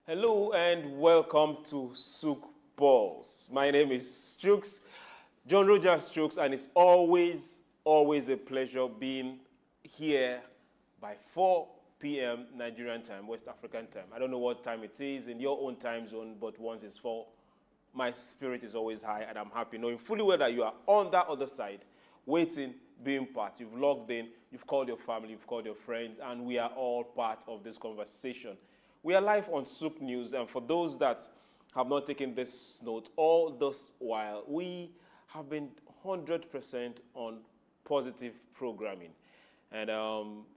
Hello and welcome to SOUQ Pulse. My name is SOUQ, John Roger SOUQ, and it's always a pleasure being here by 4 p.m. Nigerian time, West African time. I don't know what time it is in your own time zone, but once it's 4, my spirit is always high, and I'm happy knowing fully well that you are on that other side, waiting, being part. You've logged in, you've called your family, you've called your friends, and we are all part of this conversation. We are live on SOUQ News, and for those that have not taken this note, all this while, we have been 100% on positive programming. And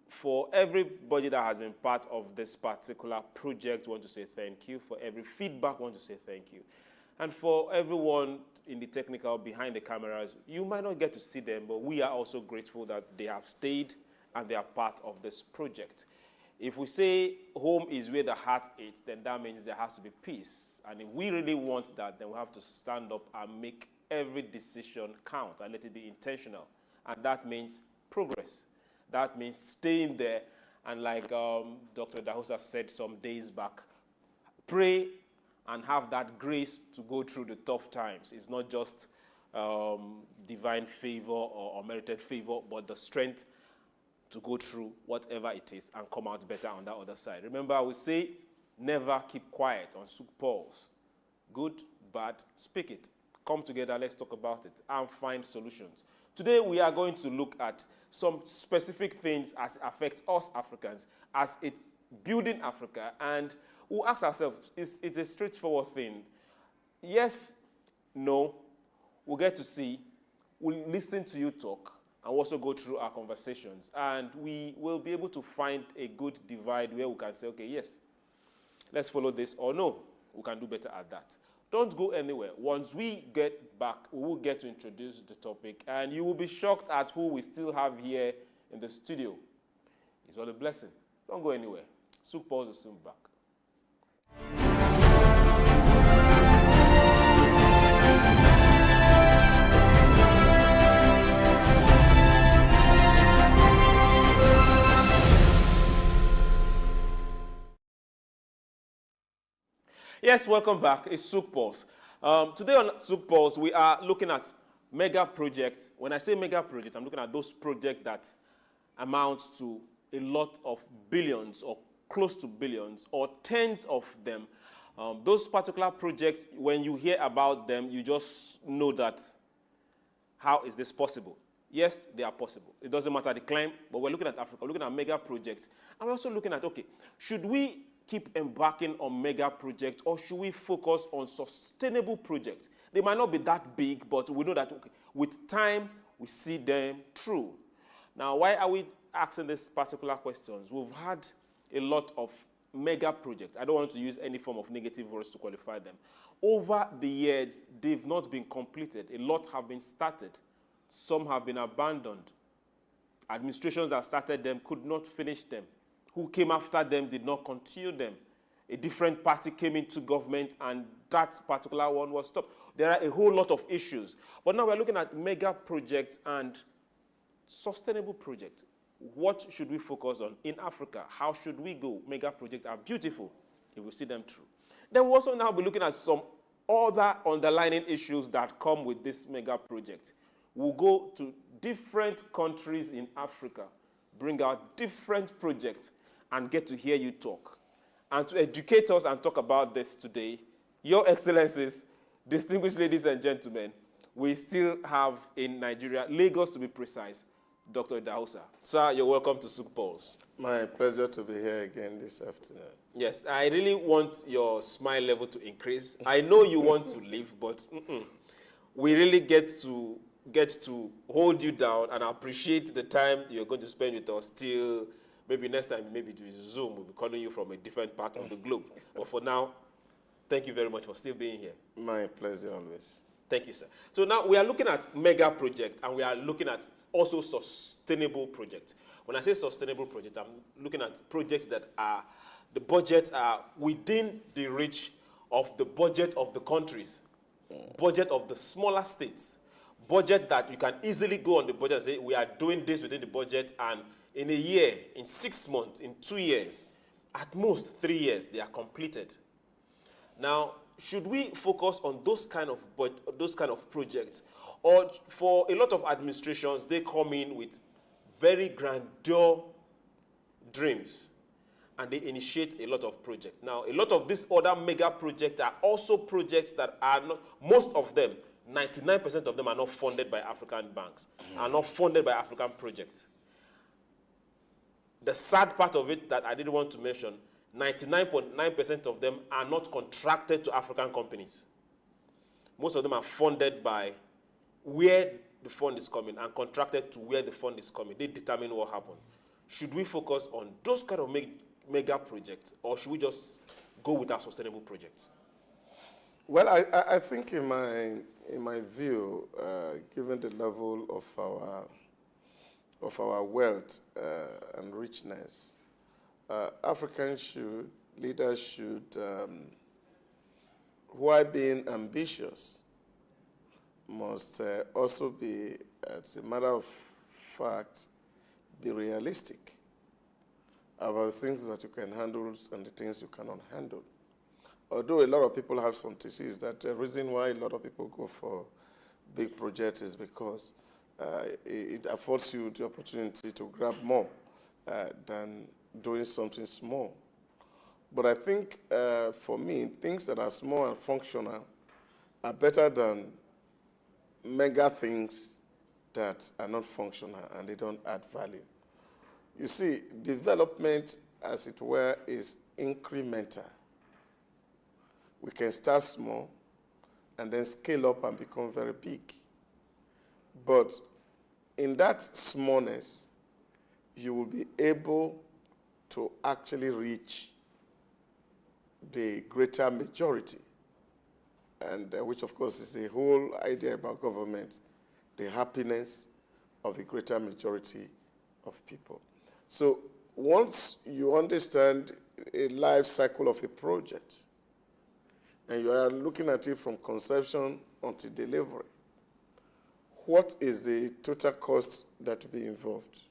for everybody that has been part of this particular project, I want to say thank you. For every feedback, I want to say thank you. And for everyone in the technical, behind the cameras, you might not get to see them, but we are also grateful that they have stayed and they are part of this project. If we say home is where the heart is, then that means there has to be peace. And if we really want that, then we have to stand up and make every decision count and let it be intentional. And that means progress. That means staying there. And like Dr. Idahosa said some days back, pray and have that grace to go through the tough times. It's not just divine favor or merited favor, but the strength to go through whatever it is and come out better on that other side. Remember, I will say, never keep quiet on SOUQ Pulse. Good, bad, speak it. Come together, let's talk about it and find solutions. Today, we are going to look at some specific things as it affects us Africans, as it's building Africa, and we'll ask ourselves, it's a straightforward thing. Yes, no, we'll get to see, we'll listen to you talk, and also go through our conversations. And we will be able to find a good divide where we can say, okay, yes, let's follow this, or no, we can do better at that. Don't go anywhere. Once we get back, we will get to introduce the topic, and you will be shocked at who we still have here in the studio. It's all a blessing. Don't go anywhere. SOUQ Pulse is soon back. Yes, welcome back. It's SOUQ Pulse. Today on SOUQ Pulse, we are looking at mega projects. When I say mega projects, I'm looking at those projects that amount to a lot of billions or close to billions or tens of them. Those particular projects, when you hear about them, you just know that how is this possible? Yes, they are possible. It doesn't matter the claim, but we're looking at Africa, we're looking at mega projects. And we're also looking at, okay, should we keep embarking on mega projects, or should we focus on sustainable projects? They might not be that big, but we know that okay, with time, we see them through. Now, why are we asking these particular questions? We've had a lot of mega projects. I don't want to use any form of negative words to qualify them. Over the years, they've not been completed. A lot have been started. Some have been abandoned. Administrations that started them could not finish them. Who came after them did not continue them. A different party came into government and that particular one was stopped. There are a whole lot of issues. But now we're looking at mega projects and sustainable projects. What should we focus on in Africa? How should we go? Mega projects are beautiful if we see them through. Then we'll also now be looking at some other underlying issues that come with this mega project. We'll go to different countries in Africa, bring out different projects, and get to hear you talk. And to educate us and talk about this today, Your Excellencies, distinguished ladies and gentlemen, we still have in Nigeria, Lagos to be precise, Dr. Idahosa. Sir, you're welcome to SOUQ Pulse. My pleasure to be here again this afternoon. Yes, I really want your smile level to increase. I know you want to leave, but we really get to hold you down and appreciate the time you're going to spend with us till maybe next time, maybe to Zoom, we'll be calling you from a different part of the globe. But for now, thank you very much for still being here. My pleasure always. Thank you, sir. So now we are looking at mega projects and we are looking at also sustainable projects. When I say sustainable projects, I'm looking at projects that are, the budgets are within the reach of the budget of the countries, budget of the smaller states, budget that you can easily go on the budget and say, we are doing this within the budget, and in a year, in 6 months, in 2 years, at most 3 years, they are completed. Now, should we focus on those kind of projects, or for a lot of administrations, they come in with very grandeur dreams, and they initiate a lot of projects. Now, a lot of these other mega projects are also projects that are not, most of them, 99% of them are not funded by African banks, are not funded by African projects. The sad part of it that I didn't want to mention, 99.9% of them are not contracted to African companies. Most of them are funded by where the fund is coming and contracted to where the fund is coming. They determine what happens. Should we focus on those kind of mega projects, or should we just go with our sustainable projects? Well, I think in my view, given the level of our wealth and richness, leaders should, while being ambitious, must also be, as a matter of fact, be realistic about the things that you can handle and the things you cannot handle. Although a lot of people have some thesis that the reason why a lot of people go for big projects is because it affords you the opportunity to grab more than doing something small. But I think for me, things that are small and functional are better than mega things that are not functional and they don't add value. You see, development, as it were, is incremental. We can start small and then scale up and become very big. But in that smallness, you will be able to actually reach the greater majority, and which, of course, is the whole idea about government, the happiness of a greater majority of people. So once you understand a life cycle of a project, and you are looking at it from conception until delivery, what is the total cost that will be involved?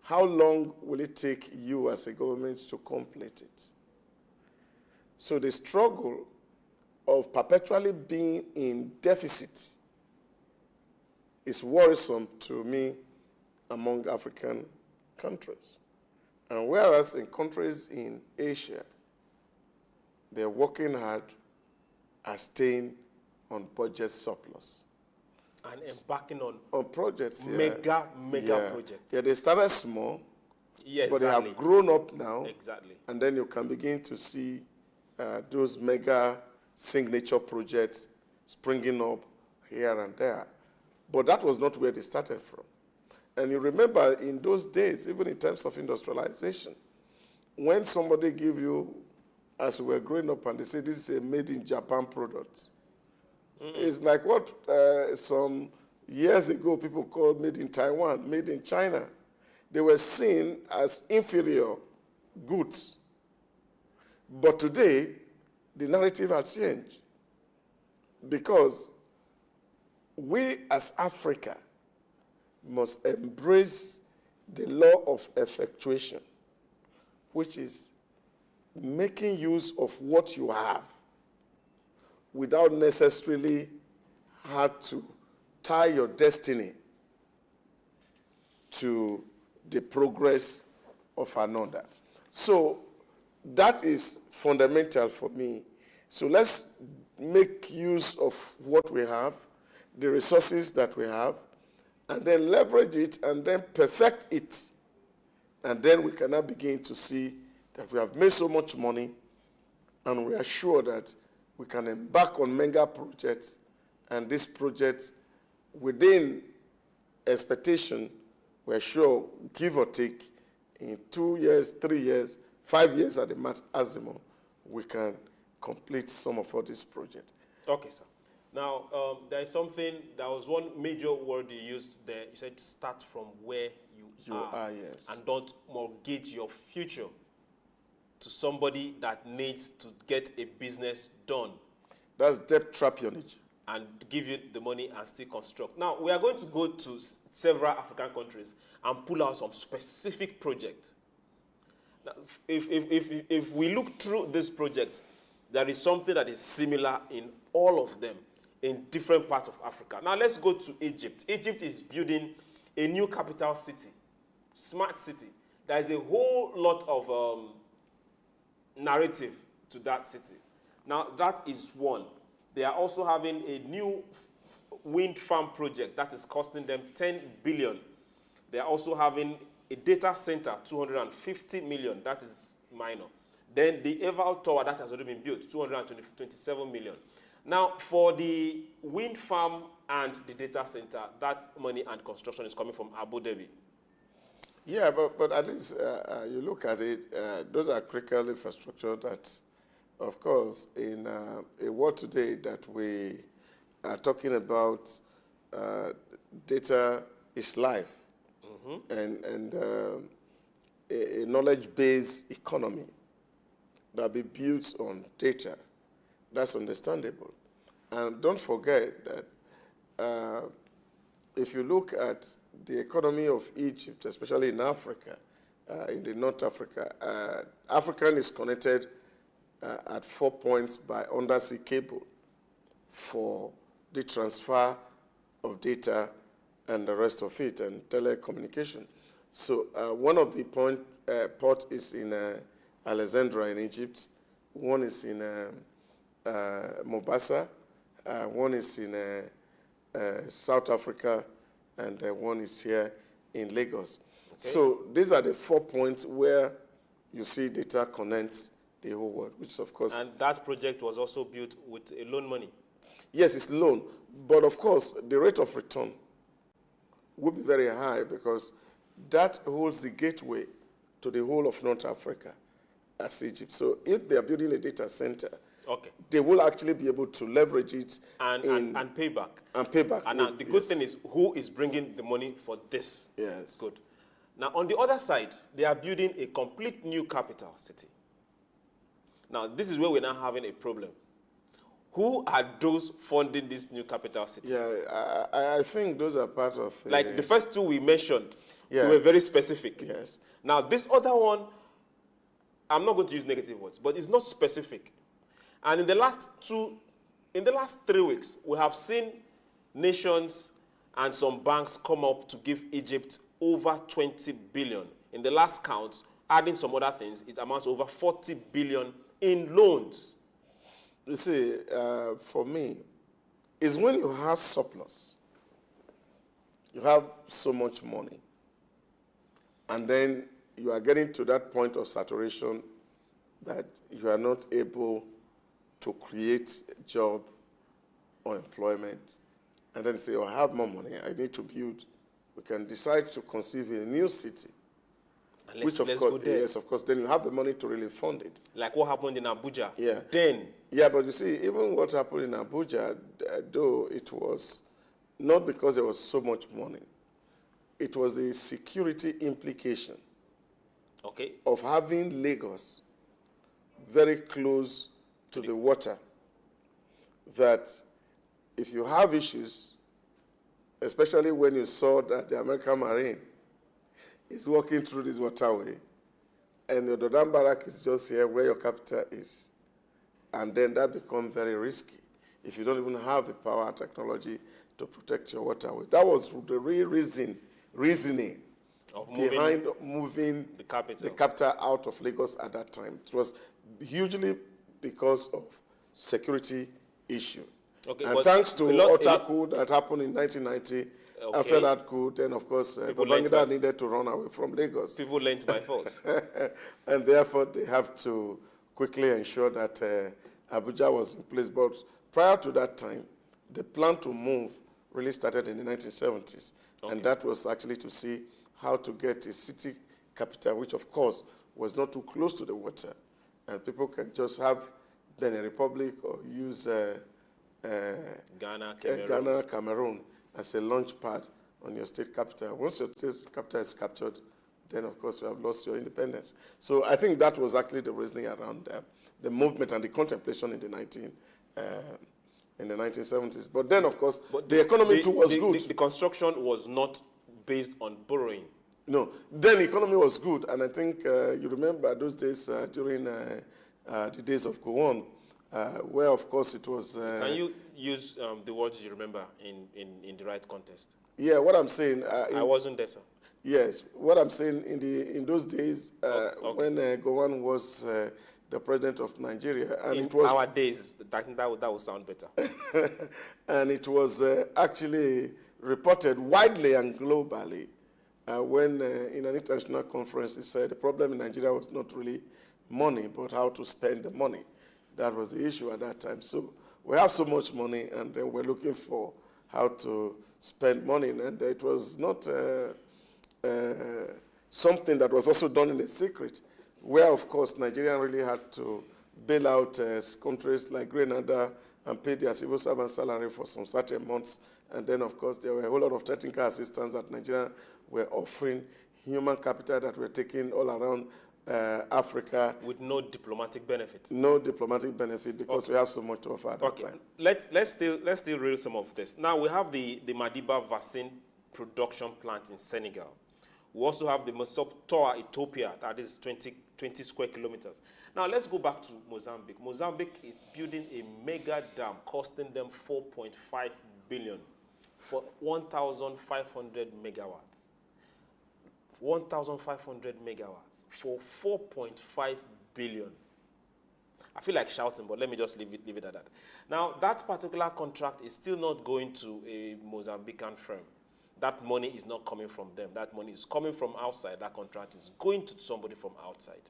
How long will it take you as a government to complete it? So the struggle of perpetually being in deficit is worrisome to me among African countries. And whereas in countries in Asia, they're working hard at staying on budget surplus. And embarking on projects. Mega projects. Yeah, they started small, yes, but exactly. They have grown up now. Exactly. And then you can begin to see those mega signature projects springing up here and there. But that was not where they started from. And you remember in those days, even in terms of industrialization, when somebody give you, as we were growing up, and they say this is a made in Japan product, it's like what some years ago people called made in Taiwan, made in China. They were seen as inferior goods. But today, the narrative has changed, because we as Africa must embrace the law of effectuation, which is making use of what you have without necessarily have to tie your destiny to the progress of another. So that is fundamental for me. So let's make use of what we have, the resources that we have, and then leverage it and then perfect it. And then we can now begin to see that we have made so much money, and we are sure that we can embark on mega projects, and this project, within expectation, we're sure, give or take, in 2 years, 3 years, 5 years at the maximum, we can complete some of all these projects. Okay, sir. Now, there is something, there was one major word you used there. You said start from where you are. Yes. And don't mortgage your future to somebody that needs to get a business done. That's debt trapionage. And give you the money and still construct. Now, we are going to go to several African countries and pull out some specific projects. Now, if we look through this project, there is something that is similar in all of them in different parts of Africa. Now let's go to Egypt. Egypt is building a new capital city, smart city. There is a whole lot of narrative to that city. Now that is one. They are also having a new wind farm project that is costing them 10 billion. They are also having a data center, 250 million. That is minor. Then the Eval Tower that has already been built, 227 million. Now, for the wind farm and the data center, that money and construction is coming from Abu Dhabi. Yeah, but at least you look at it, those are critical infrastructure that, of course, in a world today that we are talking about, data is life, and a knowledge-based economy that be built on data. That's understandable. And don't forget that if you look at the economy of Egypt, especially in Africa, in the North Africa, African is connected at 4 points by undersea cable for the transfer of data and the rest of it, and telecommunication. So one of the port is in Alexandria in Egypt, one is in Mombasa, one is in South Africa, and one is here in Lagos. Okay. So these are the 4 points where you see data connects the whole world, which of course... And that project was also built with a loan money? Yes, it's loan. But of course, the rate of return will be very high because that holds the gateway to the whole of North Africa as Egypt. So if they are building a data center, okay, they will actually be able to leverage it and pay back. And pay back. And now the good thing is, who is bringing the money for this? Yes. Good. Now, on the other side, they are building a complete new capital city. Now, this is where we're now having a problem. Who are those funding this new capital city? Yeah, I think those are part of... like the first two we mentioned, they were very specific. Yes. Now, this other one, I'm not going to use negative words, but it's not specific. And in the last 3 weeks, we have seen nations and some banks come up to give Egypt over 20 billion. In the last count, adding some other things, it amounts to over 40 billion in loans. You see, for me, is when you have surplus, you have so much money, and then you are getting to that point of saturation that you are not able to create a job or employment, and then say, oh, I have more money, I need to build. We can decide to conceive a new city. Which of course, yes, of course, then you have the money to really fund it. Like what happened in Abuja. Yeah. Then. Yeah, but you see, even what happened in Abuja, though it was not because there was so much money, it was a security implication of having Lagos very close to the water, that if you have issues, especially when you saw that the American Marine is walking through this waterway, and the Dodam Barrack is just here where your capital is. And then that becomes very risky if you don't even have the power and technology to protect your waterway. That was the real reasoning behind moving the capital out of Lagos at that time. It was hugely because of security issue. Okay, and thanks to Otta coup that happened in 1990, after that coup, then of course, Babangida needed to run away from Lagos. People learned by force. And therefore, they have to quickly ensure that Abuja was in place. But prior to that time, the plan to move really started in the 1970s. Okay. And that was actually to see how to get a city capital, which of course was not too close to the water. And people can just have Benin Republic or use Ghana, Cameroon as a launch pad on your state capital. Once your state capital is captured, then of course you have lost your independence. So I think that was actually the reasoning around the movement and the contemplation in the 1970s. But then of course the economy too was good. The construction was not based on borrowing. No, then the economy was good, and I think you remember those days during the days of Gowon, where, of course, it was... Can you use the words you remember in the right context? Yeah, what I'm saying... I wasn't there, sir. Yes, what I'm saying, in those days, Okay. when Gowon was the president of Nigeria, and In it was... our days, that would sound better. and it was actually reported widely and globally when in an international conference, he said the problem in Nigeria was not really money, but how to spend the money. That was the issue at that time. So we have so much money, and then we're looking for how to spend money. And it was not something that was also done in a secret, where, of course, Nigeria really had to bail out countries like Grenada and pay their civil servant salary for some certain months. And then, of course, there were a whole lot of technical assistance that Nigeria were offering, human capital that were taking all around Africa. With no diplomatic benefit. No diplomatic benefit, because we have so much to offer at that time. Let's still reel some of this. Now, we have the Madiba vaccine production plant in Senegal. We also have the Mosoptoa, Ethiopia, that is 20 square kilometers. Now, let's go back to Mozambique. Mozambique is building a mega dam costing them 4.5 billion for 1,500 megawatts. 1,500 megawatts for 4.5 billion. I feel like shouting, but let me just leave it at that. Now, that particular contract is still not going to a Mozambican firm. That money is not coming from them. That money is coming from outside. That contract is going to somebody from outside.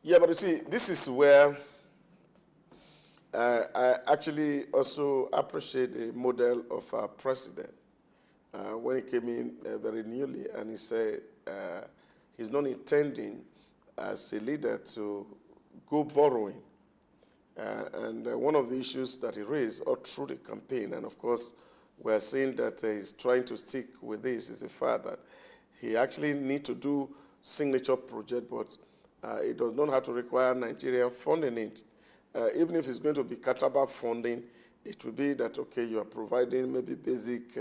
Yeah, but you see, this is where I actually also appreciate the model of our president. When he came in very newly, and he said he's not intending as a leader to go borrowing. And one of the issues that he raised all through the campaign, and of course, we're seeing that he's trying to stick with this, is the fact that he actually need to do signature project, but it does not have to require Nigerian funding it. Even if it's going to be Kataba funding, it will be that, okay, you are providing maybe basic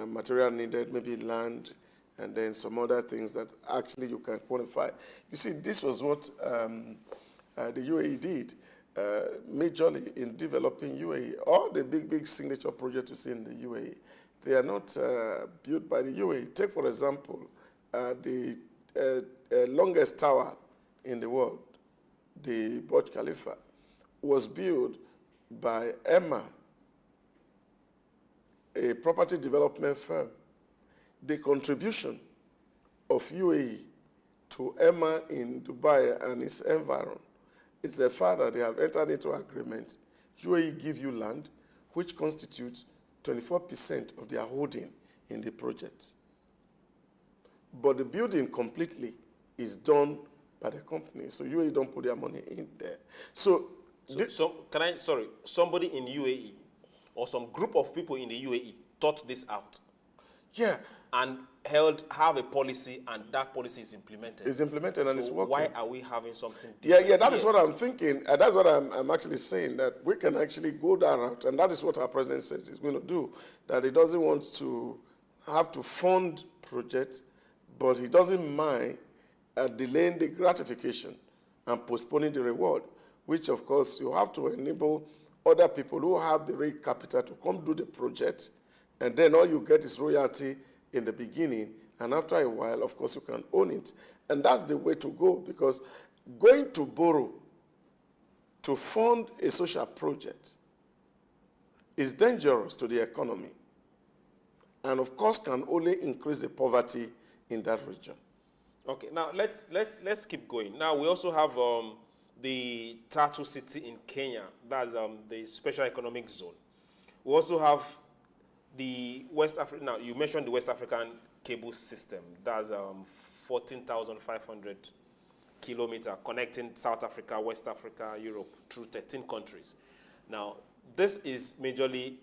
material needed, maybe land, and then some other things that actually you can quantify. You see, this was what the UAE did. Majorly in developing UAE, all the big signature projects you see in the UAE, they are not built by the UAE. Take, for example, the longest tower in the world, the Burj Khalifa, was built by Emma, a property development firm. The contribution of UAE to Emma in Dubai and its environment, it's the fact that they have entered into agreement. UAE give you land, which constitutes 24% of their holding in the project. But the building completely is done by the company. So UAE don't put their money in there. Somebody in UAE or some group of people in the UAE thought this out. Yeah. And have a policy, and that policy is implemented. It's implemented, and so it's working. Why are we having something different? Yeah, that is what I'm thinking. That's what I'm actually saying, that we can actually go that route, and that is what our president says he's going to do, that he doesn't want to have to fund projects, but he doesn't mind delaying the gratification and postponing the reward, which, of course, you have to enable other people who have the real capital to come do the project, and then all you get is royalty in the beginning, and after a while, of course, you can own it. And that's the way to go, because going to borrow to fund a social project is dangerous to the economy, and of course can only increase the poverty in that region. Okay, now let's keep going. Now we also have the Tatu City in Kenya. That's the special economic zone. We also have the West Africa. Now you mentioned the West African cable system. That's 14,500 kilometers connecting South Africa, West Africa, Europe through 13 countries. Now this is majorly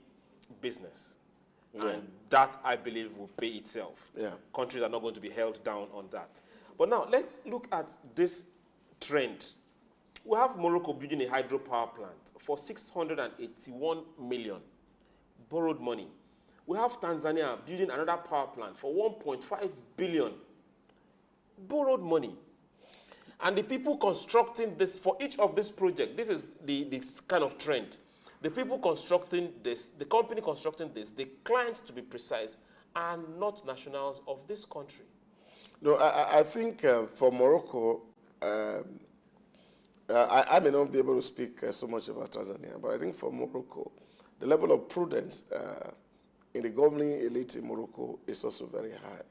business. Yeah. And that, I believe, will pay itself. Yeah. Countries are not going to be held down on that. But now, let's look at this trend. We have Morocco building a hydropower plant for 681 million, borrowed money. We have Tanzania building another power plant for 1.5 billion, borrowed money. And the people constructing this, for each of this project, this is this kind of trend. The people constructing this, the company constructing this, the clients to be precise, are not nationals of this country. No, I think for Morocco, I may not be able to speak so much about Tanzania, but I think for Morocco, the level of prudence in the governing elite in Morocco is also very high.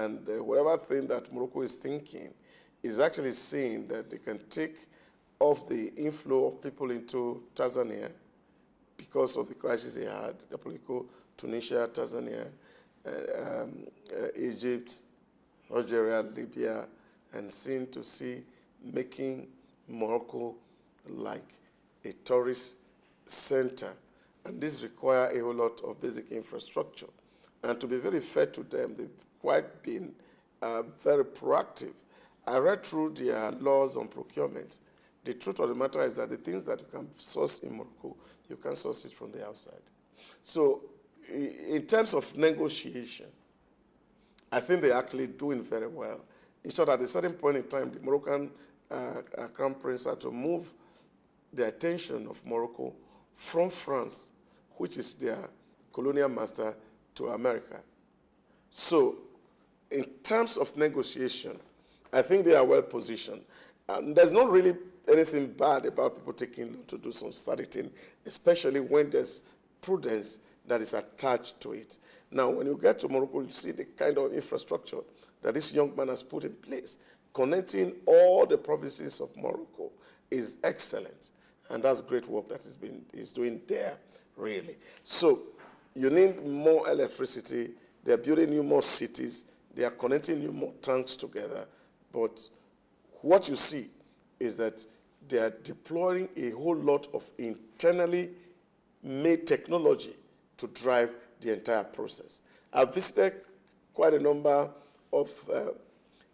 And whatever thing that Morocco is thinking is actually seeing that they can take off the inflow of people into Tanzania because of the crisis they had, the political Tunisia, Tanzania, Egypt, Algeria, Libya, and seem to see making Morocco like a tourist center. And this requires a whole lot of basic infrastructure. And to be very fair to them, they've quite been very proactive. I read through their laws on procurement. The truth of the matter is that the things that you can source in Morocco, you can source it from the outside. So in terms of negotiation, I think they're actually doing very well. In short, at a certain point in time, the Moroccan Crown Prince had to move the attention of Morocco from France, which is their colonial master, to America. So in terms of negotiation, I think they are well positioned. There's not really anything bad about people taking loan to do some study thing, especially when there's prudence that is attached to it. Now, when you get to Morocco, you see the kind of infrastructure that this young man has put in place. Connecting all the provinces of Morocco is excellent. And that's great work that he's doing there, really. So you need more electricity. They're building new more cities. They are connecting new more tanks together. But what you see is that they are deploying a whole lot of internally made technology to drive the entire process. I've visited quite a number of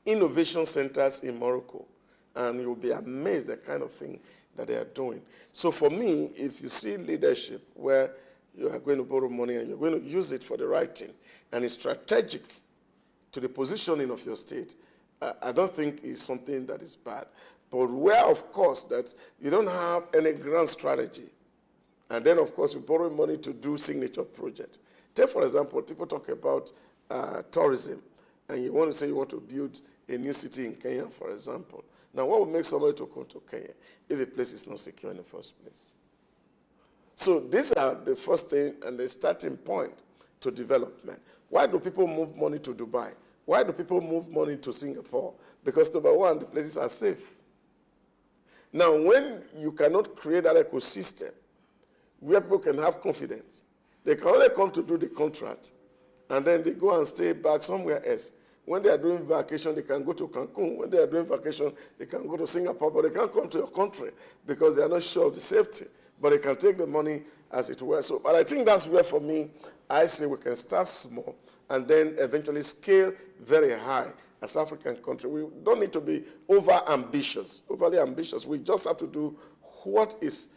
innovation centers in Morocco, and you'll be amazed the kind of thing that they are doing. So for me, if you see leadership where you are going to borrow money and you're going to use it for the right thing, and it's strategic to the positioning of your state, I don't think it's something that is bad. But where, of course, that you don't have any grand strategy, and then, of course, you borrow money to do signature project. Take, for example, people talk about tourism, and you want to say you want to build a new city in Kenya, for example. Now, what would make somebody to come to Kenya if a place is not secure in the first place? So these are the first thing and the starting point to development. Why do people move money to Dubai? Why do people move money to Singapore? Because, number one, the places are safe. Now, when you cannot create that ecosystem where people can have confidence, they can only come to do the contract, and then they go and stay back somewhere else. When they are doing vacation, they can go to Cancun. When they are doing vacation, they can go to Singapore, but they can't come to your country because they are not sure of the safety. But they can take the money as it were. So, but I think that's where, for me, I say we can start small and then eventually scale very high as African country. We don't need to be overly ambitious. We just have to do what is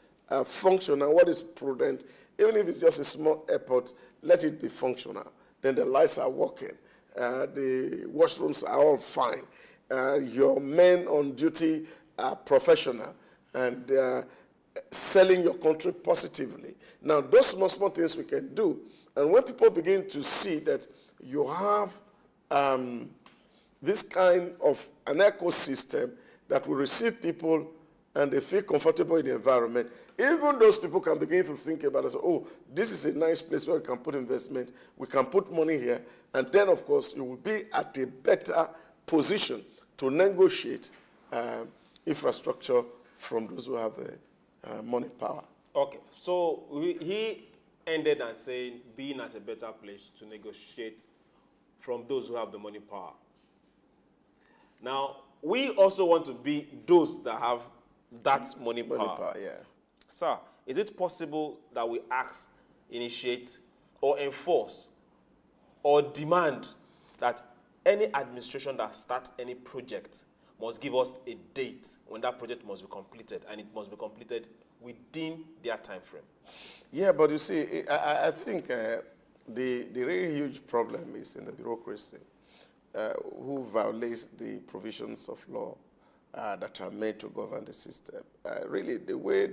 functional, what is prudent. Even if it's just a small airport, let it be functional. Then the lights are working. The washrooms are all fine. Your men on duty are professional, and they are selling your country positively. Now, those small things we can do. And when people begin to see that you have this kind of an ecosystem that will receive people and they feel comfortable in the environment, even those people can begin to think about it. Oh, this is a nice place where we can put investment, we can put money here, and then, of course, you will be at a better position to negotiate infrastructure from those who have the money power. Okay, so he ended and saying being at a better place to negotiate from those who have the money power. Now, we also want to be those that have that money power. Yeah. Sir, is it possible that we ask, initiate, or enforce, or demand that any administration that starts any project must give us a date when that project must be completed, and it must be completed within their time frame? Yeah, but you see, I think the really huge problem is in the bureaucracy, who violates the provisions of law that are made to govern the system. Really, the way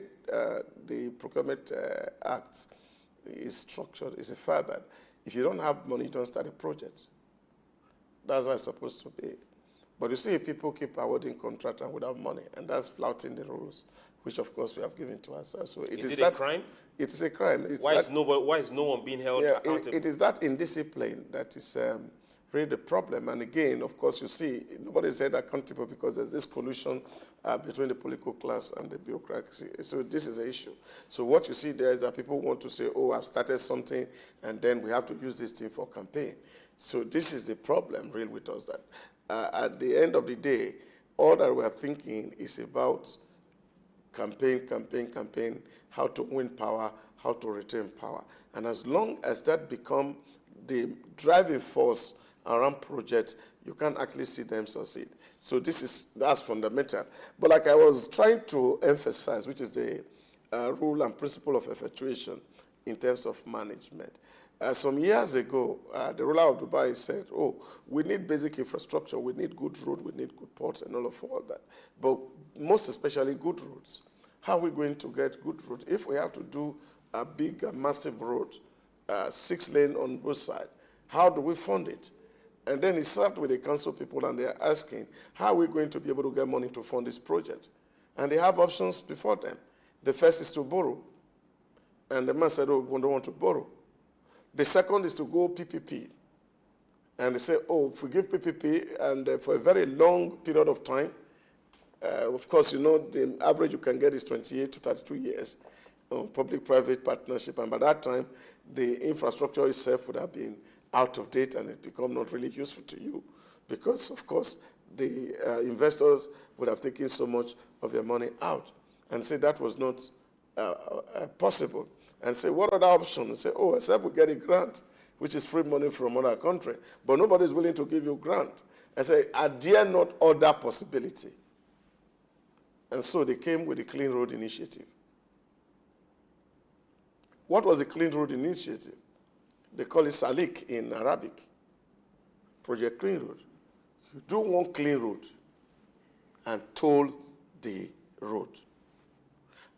the Procurement Act is structured is a fact that if you don't have money, you don't start a project. That's how it's supposed to be. But you see, people keep awarding contracts and without money, and that's flouting the rules, which of course we have given to ourselves. So is it a crime? It is a crime. Why is no one being held accountable? It is that indiscipline that is really the problem. And again, of course, you see, nobody is held accountable because there's this collusion between the political class and the bureaucracy. So this is an issue. So what you see there is that people want to say, oh, I've started something, and then we have to use this thing for campaign. So this is the problem, really, with us, that at the end of the day, all that we're thinking is about campaign, how to win power, how to retain power. And as long as that become the driving force around projects, you can't actually see them succeed. So that's fundamental. But like I was trying to emphasize, which is the rule and principle of effectuation in terms of management. Some years ago, the ruler of Dubai said, oh, we need basic infrastructure, we need good road, we need good ports and all that. But most especially good roads. How are we going to get good roads? If we have to do a big, massive road, 6 lane on both sides, how do we fund it? And then he sat with the council people and they're asking, how are we going to be able to get money to fund this project? And they have options before them. The first is to borrow. And the man said, oh, we don't want to borrow. The second is to go PPP. And they say, oh, if we give PPP and for a very long period of time, of course, you know, the average you can get is 28 to 32 years on public-private partnership. And by that time, the infrastructure itself would have been out of date and it become not really useful to you because, of course, the investors would have taken so much of your money out and say that was not possible. And say, what are the options? And say, oh, except we get a grant, which is free money from other country, but nobody is willing to give you a grant. And say, are there not other possibility? And so they came with the Clean Road Initiative. What was the Clean Road Initiative? They call it SOUQ in Arabic, Project Clean Road. You do one clean road and toll the road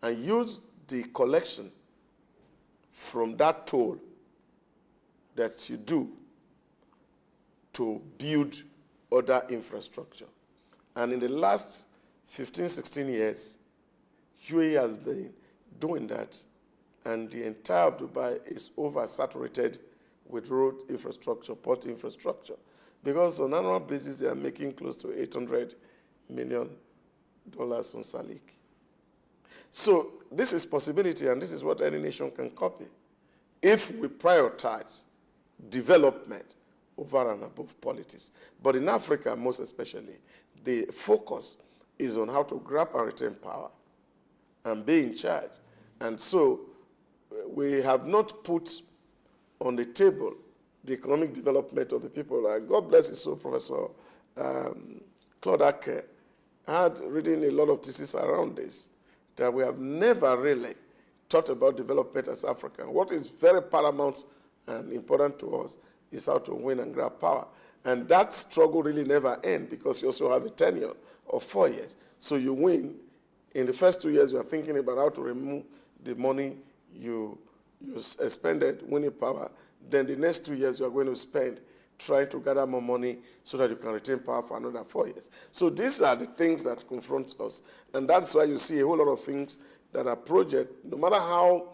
and use the collection from that toll that you do to build other infrastructure. And in the last 15, 16 years, UAE has been doing that, and the entire of Dubai is oversaturated with road infrastructure, port infrastructure, because on an annual basis, they are making close to $800 million on SOUQ. So this is possibility, and this is what any nation can copy if we prioritize development over and above politics. But in Africa, most especially, the focus is on how to grab and retain power and be in charge. And so we have not put on the table the economic development of the people. God bless his soul, Professor Claude Ake had written a lot of theses around this, that we have never really thought about development as African. What is very paramount and important to us is how to win and grab power. And that struggle really never ends because you also have a tenure of 4 years. So you win. In the first 2 years, you are thinking about how to remove the money you expended winning power. Then the next 2 years, you are going to spend trying to gather more money so that you can retain power for another 4 years. So these are the things that confront us. And that's why you see a whole lot of things that are project, no matter how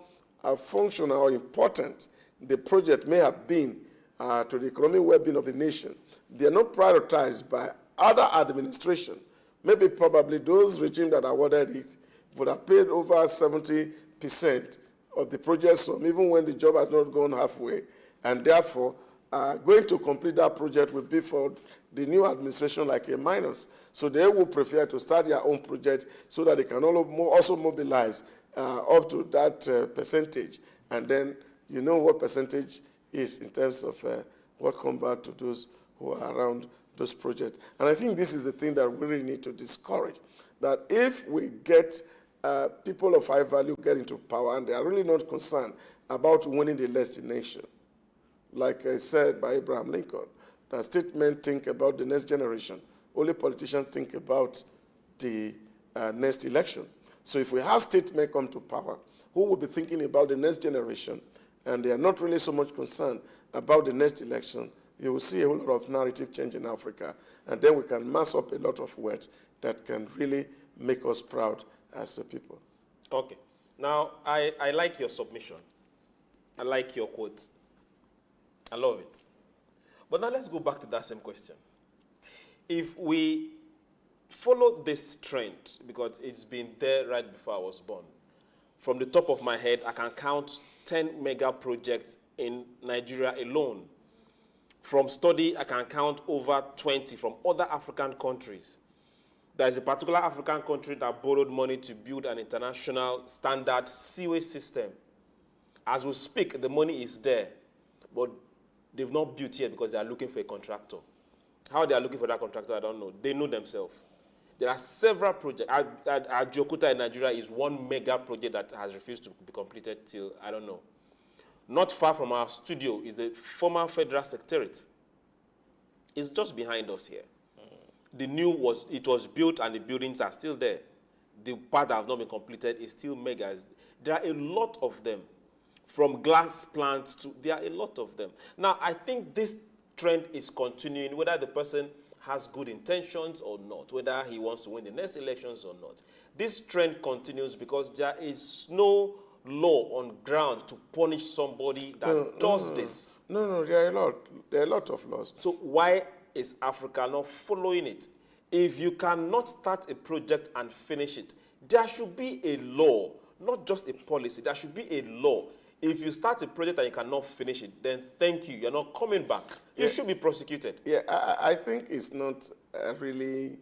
functional or important the project may have been to the economic well-being of the nation, they are not prioritized by other administration. Maybe probably those regimes that awarded it would have paid over 70% of the project sum, even when the job has not gone halfway. And therefore, going to complete that project will be for the new administration like a minus. So they will prefer to start their own project so that they can also mobilize up to that percentage. And then you know what percentage is in terms of what comes back to those who are around those projects. And I think this is the thing that we really need to discourage, that if we get people of high value get into power and they are really not concerned about winning the destination, like I said by Abraham Lincoln, that statesmen think about the next generation. Only politicians think about the next election. So if we have statesmen come to power who will be thinking about the next generation, and they are not really so much concerned about the next election, you will see a whole lot of narrative change in Africa, and then we can mass up a lot of wealth that can really make us proud as a people. Okay. Now, I like your submission. I like your quotes. I love it. But now let's go back to that same question. If we follow this trend, because it's been there right before I was born, from the top of my head, I can count 10 mega projects in Nigeria alone. From study, I can count over 20 from other African countries. There is a particular African country that borrowed money to build an international standard sewage system. As we speak, the money is there, but they've not built yet because they are looking for a contractor. How they are looking for that contractor, I don't know. They know themselves. There are several projects. Ajokuta in Nigeria is one mega project that has refused to be completed till, I don't know. Not far from our studio is the former Federal Secretariat. It's just behind us here. The new it was built and the buildings are still there. The part that have not been completed is still megas. There are a lot of them. From glass plants to, there are a lot of them. Now, I think this trend is continuing, whether the person has good intentions or not, whether he wants to win the next elections or not. This trend continues because there is no law on ground to punish somebody that does this. No, there are a lot of laws. So why is Africa not following it? If you cannot start a project and finish it, there should be a law, not just a policy. There should be a law. If you start a project and you cannot finish it, then thank you. You're not coming back. You should be prosecuted. Yeah, I think it's not really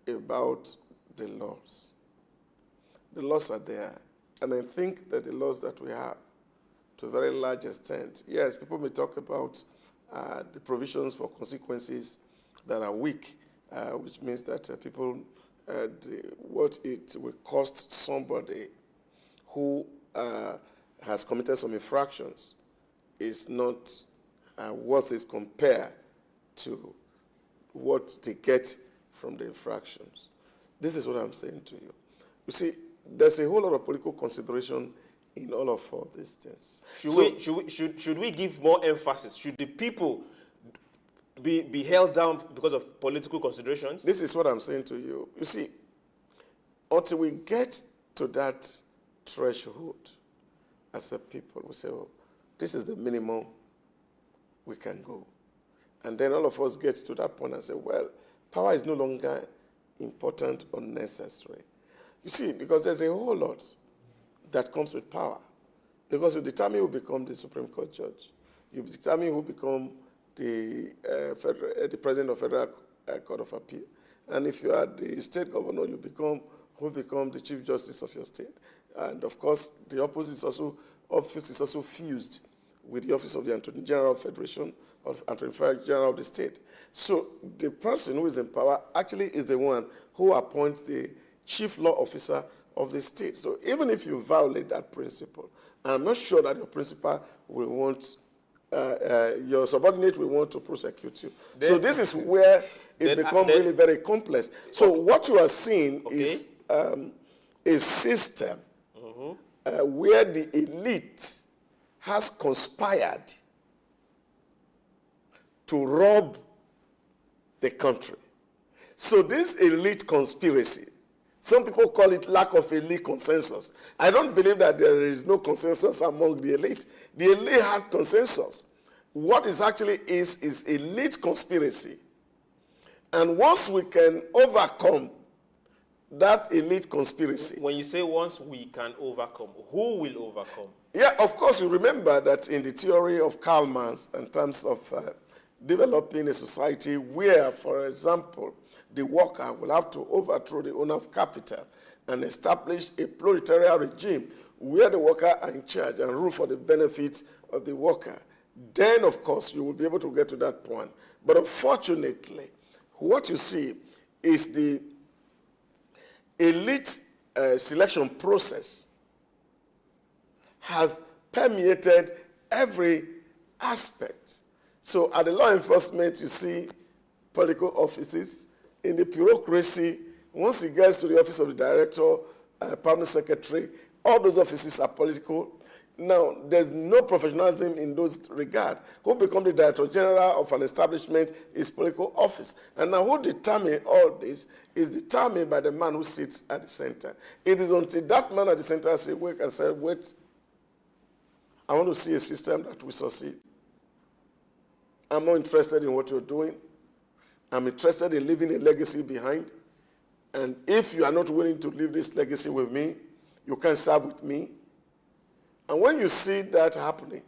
about the laws. The laws are there. And I think that the laws that we have, to a very large extent, yes, people may talk about the provisions for consequences that are weak, which means that people, what it will cost somebody who has committed some infractions is not worth it compared to what they get from the infractions. This is what I'm saying to you. You see, there's a whole lot of political consideration in all of these things. Should we give more emphasis? Should the people be held down because of political considerations? This is what I'm saying to you. You see, until we get to that threshold as a people, we say, oh, this is the minimum we can go. And then all of us get to that point and say, well, power is no longer important or necessary. You see, because there's a whole lot that comes with power. Because you determine who become the Supreme Court judge. You determine who become the president of Federal Court of Appeal. And if you are the state governor, you become the chief justice of your state. And of course, the office is also fused with the office of the Attorney General of Federation, of Attorney General of the state. So the person who is in power actually is the one who appoints the chief law officer of the state. So even if you violate that principle, I'm not sure that your principal will want, your subordinate will want to prosecute you. So this is where it becomes really very complex. So what you are seeing is a system where the elite has conspired to rob the country. So this elite conspiracy, some people call it lack of elite consensus. I don't believe that there is no consensus among the elite. The elite has consensus. What is actually is elite conspiracy. And once we can overcome that elite conspiracy. When you say once we can overcome, who will overcome? Yeah, of course, you remember that in the theory of Karl Marx, in terms of developing a society where, for example, the worker will have to overthrow the owner of capital and establish a proletariat regime where the worker are in charge and rule for the benefit of the worker. Then, of course, you will be able to get to that point. But unfortunately, what you see is the elite selection process has permeated every aspect. So at the law enforcement, you see political offices. In the bureaucracy, Once he gets to the office of the director, permanent secretary, all those offices are political. Now, there's no professionalism in those regard. Who becomes the director general of an establishment is political office. And now who determines all this is determined by the man who sits at the center. It is until that man at the center says, wait, and say, wait, I want to see a system that will succeed. I'm not interested in what you're doing. I'm interested in leaving a legacy behind. And if you are not willing to leave this legacy with me, you can serve with me. And when you see that happening,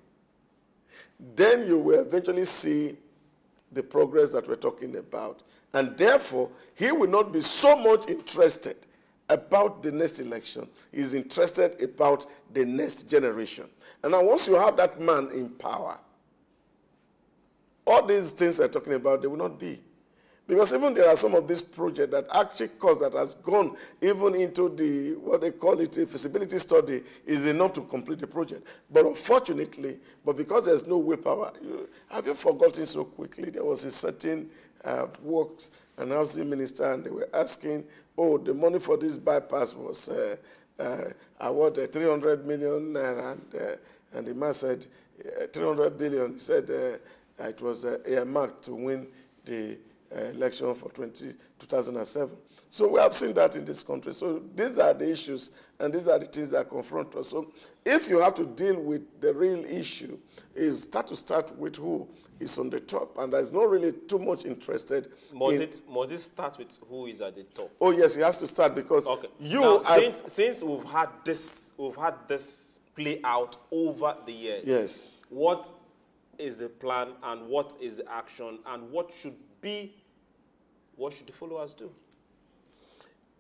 then you will eventually see the progress that we're talking about. And therefore, he will not be so much interested about the next election. He's interested about the next generation. And now once you have that man in power, all these things I'm talking about, they will not be. Because even there are some of these projects that actually cost that has gone even into the, what they call it, a feasibility study, is enough to complete the project. But unfortunately, because there's no willpower, have you forgotten so quickly? There was a certain works and housing minister, and they were asking, oh, the money for this bypass was awarded 300 million, and the man said 300 billion. He said it was earmarked to win the election for 2007. So we have seen that in this country. So these are the issues, and these are the things that confront us. So if you have to deal with the real issue, is start with who is on the top, and there's not really too much interested. Must it start with who is at the top? Oh yes, it has to start because since we've had this play out over the years. Yes. What is the plan, and what is the action, and what should the followers do?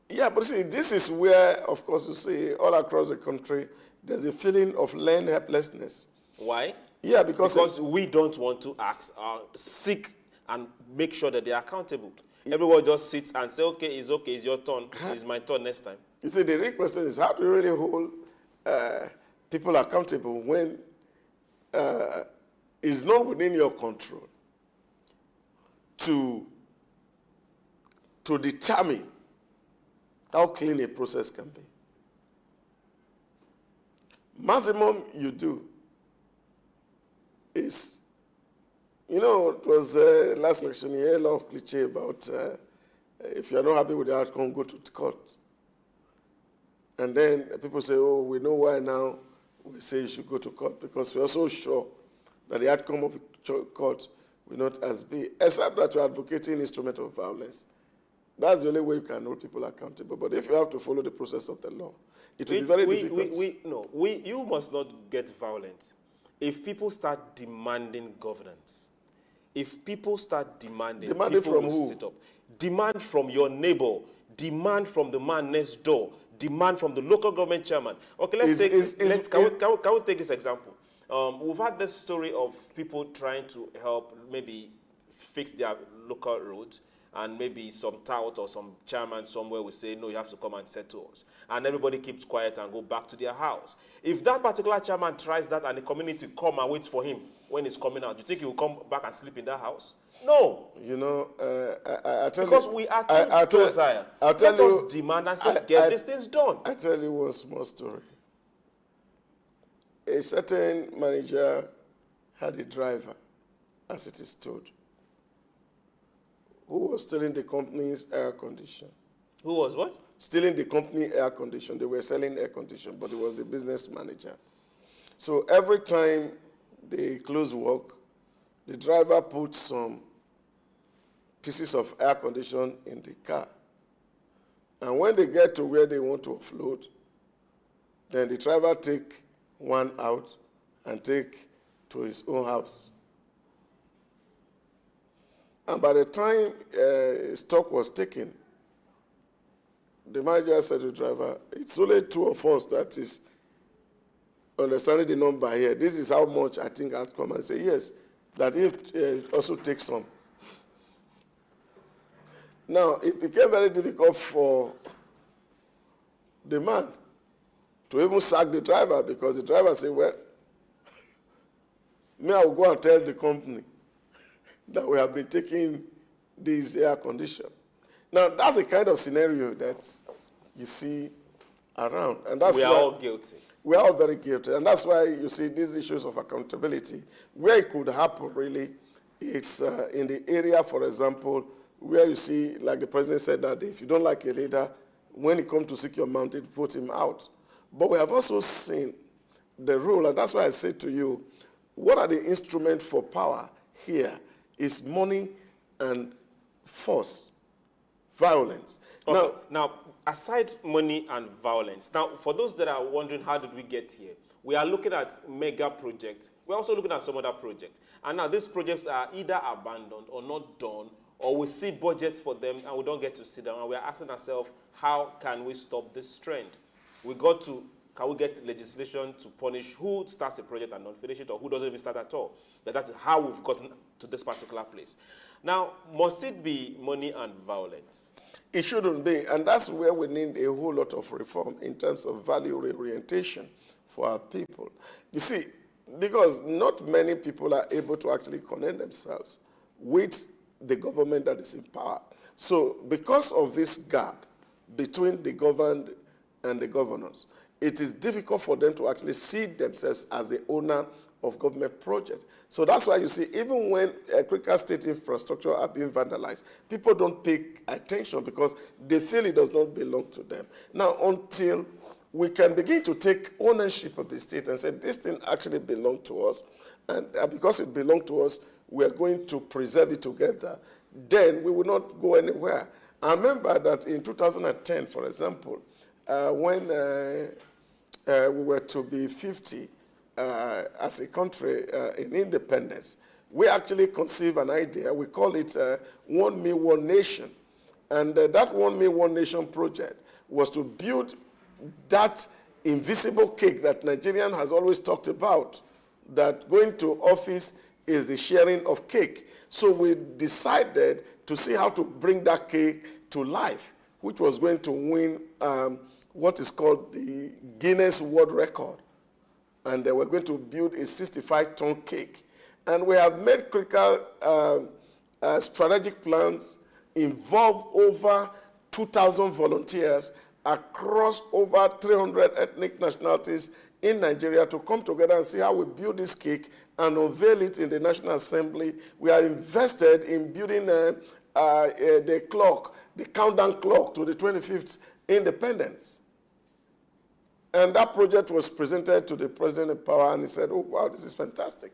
Yeah, but see, this is where, of course, you see all across the country, there's a feeling of learned helplessness. Why? Yeah, because we don't want to seek and make sure that they are accountable. Everyone just sits and say, okay, it's your turn. It's my turn next time. You see, the real question is how do you really hold people accountable when it's not within your control to determine how clean a process can be. Maximum you do is, it was last election, you hear a lot of cliche about if you're not happy with the outcome, go to the court. And then people say, oh, we know why now we say you should go to court, because we're so sure that the outcome of the court will not as be, except that you're advocating instrument of violence. That's the only way you can hold people accountable. But if you have to follow the process of the law, it will be very difficult. You must not get violent. If people start demanding governance, if people start demanding from who? Sit up. Demand from your neighbor, demand from the man next door, demand from the local government chairman. Okay, can we take this example? We've had this story of people trying to help maybe fix their local roads, and maybe some tout or some chairman somewhere will say, no, you have to come and settle us. And everybody keeps quiet and go back to their house. If that particular chairman tries that and the community come and wait for him when he's coming out, do you think he will come back and sleep in that house? No. I tell because you, we are too docile. Let us demand and say, get these things done. I tell you one small story. A certain manager had a driver, as it is told, who was stealing the company's air condition. Who was what? Stealing the company air condition. They were selling air condition, but he was the business manager. So every time they close work, the driver puts some pieces of air condition in the car. And when they get to where they want to offload, then the driver take one out and take to his own house. And by the time stock was taken, the manager said to the driver, it's only two of us that is understanding the number here. This is how much I think I'll come and say, yes, that he also takes some. Now, it became very difficult for the man to even sack the driver, because the driver said, well, me, I will go and tell the company that we have been taking this air condition. Now, that's the kind of scenario that you see around. And that's We are all guilty. We are all very guilty. And that's why you see these issues of accountability. Where it could happen, really, it's in the area, for example, where you see, like the president said that if you don't like a leader, when it comes to seek your mandate, vote him out. But we have also seen the rule, and that's why I say to you, what are the instruments for power here? Is money and force, violence. Okay. Now, aside money and violence, now, for those that are wondering how did we get here, we are looking at mega projects. We're also looking at some other projects. And now these projects are either abandoned or not done, or we see budgets for them and we don't get to see them. And we're asking ourselves, how can we stop this trend? Can we get legislation to punish who starts a project and don't finish it, or who doesn't even start at all? That is how we've gotten to this particular place. Now, must it be money and violence? It shouldn't be, and that's where we need a whole lot of reform in terms of value reorientation for our people. You see, because not many people are able to actually connect themselves with the government that is in power. So because of this gap between the governed and the governors, it is difficult for them to actually see themselves as the owner of government projects. So that's why you see, even when critical state infrastructure are being vandalized, people don't pay attention because they feel it does not belong to them. Now, until we can begin to take ownership of the state and say, this thing actually belongs to us, and because it belongs to us, we are going to preserve it together, then we will not go anywhere. I remember that in 2010, for example, when we were to be 50 as a country in independence, we actually conceived an idea. We call it One Me, One Nation. And that One Me, One Nation project was to build that invisible cake that Nigerian has always talked about, that going to office is the sharing of cake. So we decided to see how to bring that cake to life, which was going to win what is called the Guinness World Record. And they were going to build a 65-ton cake. And we have made critical strategic plans, involve over 2,000 volunteers across over 300 ethnic nationalities in Nigeria to come together and see how we build this cake and unveil it in the National Assembly. We are invested in building the clock, the countdown clock to the 25th independence. And that project was presented to the president in power, and he said, oh, wow, this is fantastic.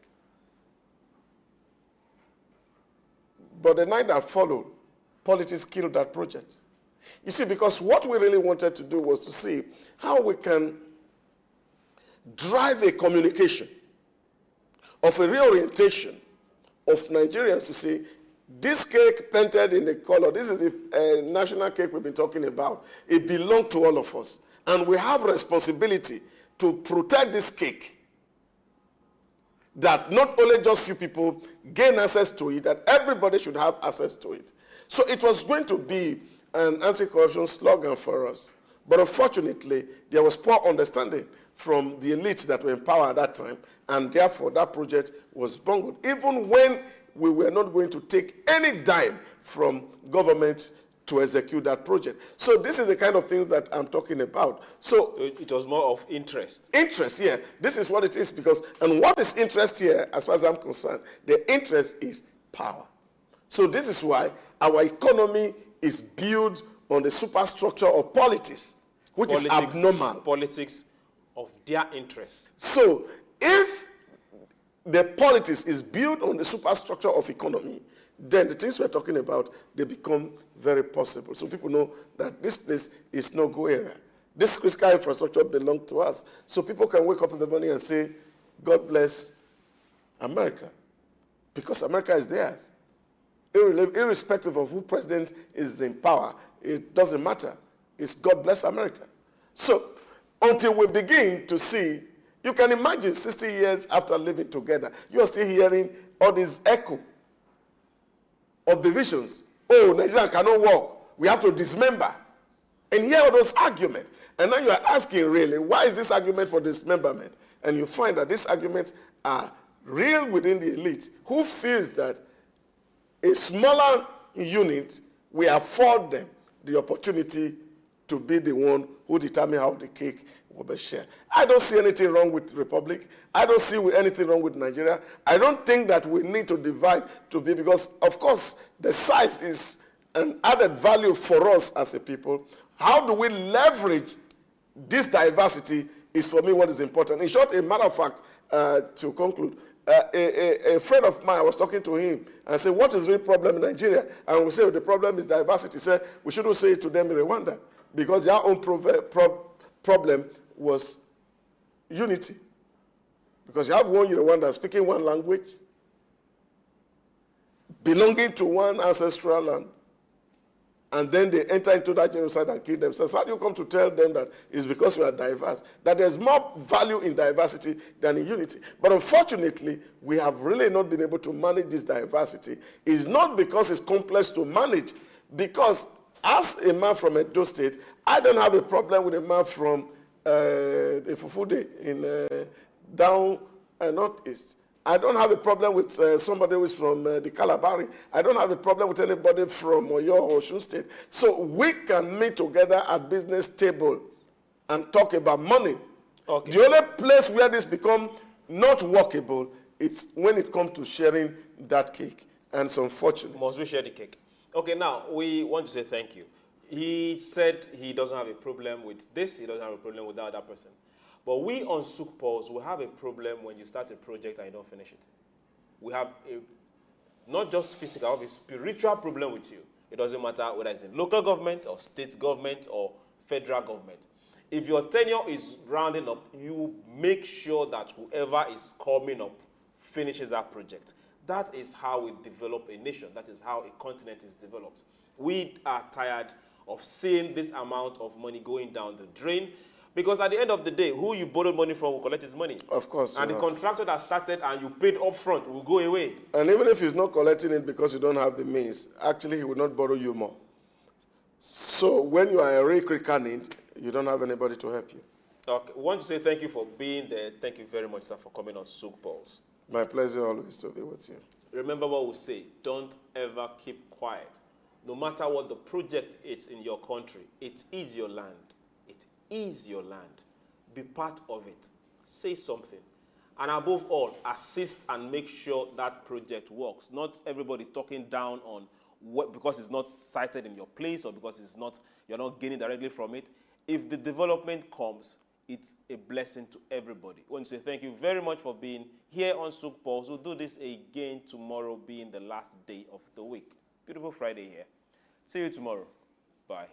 But the night that followed, politics killed that project. You see, because what we really wanted to do was to see how we can drive a communication of a reorientation of Nigerians to say, this cake painted in the color, this is a national cake we've been talking about. It belongs to all of us. And we have responsibility to protect this cake, that not only just few people gain access to it, that everybody should have access to it. So it was going to be an anti-corruption slogan for us. But unfortunately, there was poor understanding from the elites that were in power at that time, and therefore that project was bungled, even when we were not going to take any dime from government to execute that project. So this is the kind of things that I'm talking about. So it was more of interest. Interest, yeah. This is what it is because, and what is interest here, as far as I'm concerned, the interest is power. So this is why our economy is built on the superstructure of politics, which is abnormal. Politics of their interest. So if the politics is built on the superstructure of economy, then the things we're talking about, they become very possible. So people know that this place is no go area. This critical infrastructure belongs to us. So people can wake up in the morning and say, God bless America, because America is theirs. Irrespective of who president is in power, it doesn't matter. It's God bless America. So until we begin to see, you can imagine 60 years after living together, you are still hearing all this echo of divisions. Oh, Nigeria cannot work. We have to dismember. And hear all those arguments. And now you are asking, really, why is this argument for dismemberment? And you find that these arguments are real within the elite, who feels that a smaller unit we afford them the opportunity to be the one who determine how the cake will be shared. I don't see anything wrong with the Republic. I don't see anything wrong with Nigeria. I don't think that we need to divide to be, because, of course, the size is an added value for us as a people. How do we leverage this diversity is, for me, what is important. In short, a matter of fact, to conclude, a friend of mine, I was talking to him, and I said, what is the real problem in Nigeria? And we say, the problem is diversity. He said, we shouldn't say it to them in Rwanda, because their own problem was unity. Because you have one Rwanda speaking one language, belonging to one ancestral land, and then they enter into that genocide and kill themselves. How do you come to tell them that it's because we are diverse, that there's more value in diversity than in unity? But unfortunately, we have really not been able to manage this diversity. It's not because it's complex to manage, because as a man from Edo State, I don't have a problem with a man from Ifufude in down northeast. I don't have a problem with somebody who is from the Kalabari. I don't have a problem with anybody from Oyo or Osun State. So we can meet together at business table and talk about money. Okay. The only place where this become not workable, it's when it comes to sharing that cake. And it's unfortunate. Must we share the cake? Okay, now we want to say thank you. He said he doesn't have a problem with this, he doesn't have a problem with that other person. But we on SOUQ Pulse, we have a problem when you start a project and you don't finish it. We have not just physical, we have a spiritual problem with you. It doesn't matter whether it's in local government or state government or federal government. If your tenure is rounding up, you make sure that whoever is coming up finishes that project. That is how we develop a nation. That is how a continent is developed. We are tired of seeing this amount of money going down the drain, because at the end of the day, who you borrowed money from will collect his money. Of course. And the contractor that started and you paid up front will go away. And even if he's not collecting it because you don't have the means, actually he will not borrow you more. So when you are a real critical need, you don't have anybody to help you. Okay. We want to say thank you for being there. Thank you very much, sir, for coming on SOUQ Pulse. My pleasure always to be with you. Remember what we say, don't ever keep quiet. No matter what the project is in your country, it is your land. Is your land. Be part of it. Say something. And above all, assist and make sure that project works. Not everybody talking down on what, because it's not cited in your place or because you're not gaining directly from it. If the development comes, it's a blessing to everybody. I want to say thank you very much for being here on SOUQ Pulse. We'll do this again tomorrow, being the last day of the week. Beautiful Friday here. See you tomorrow. Bye.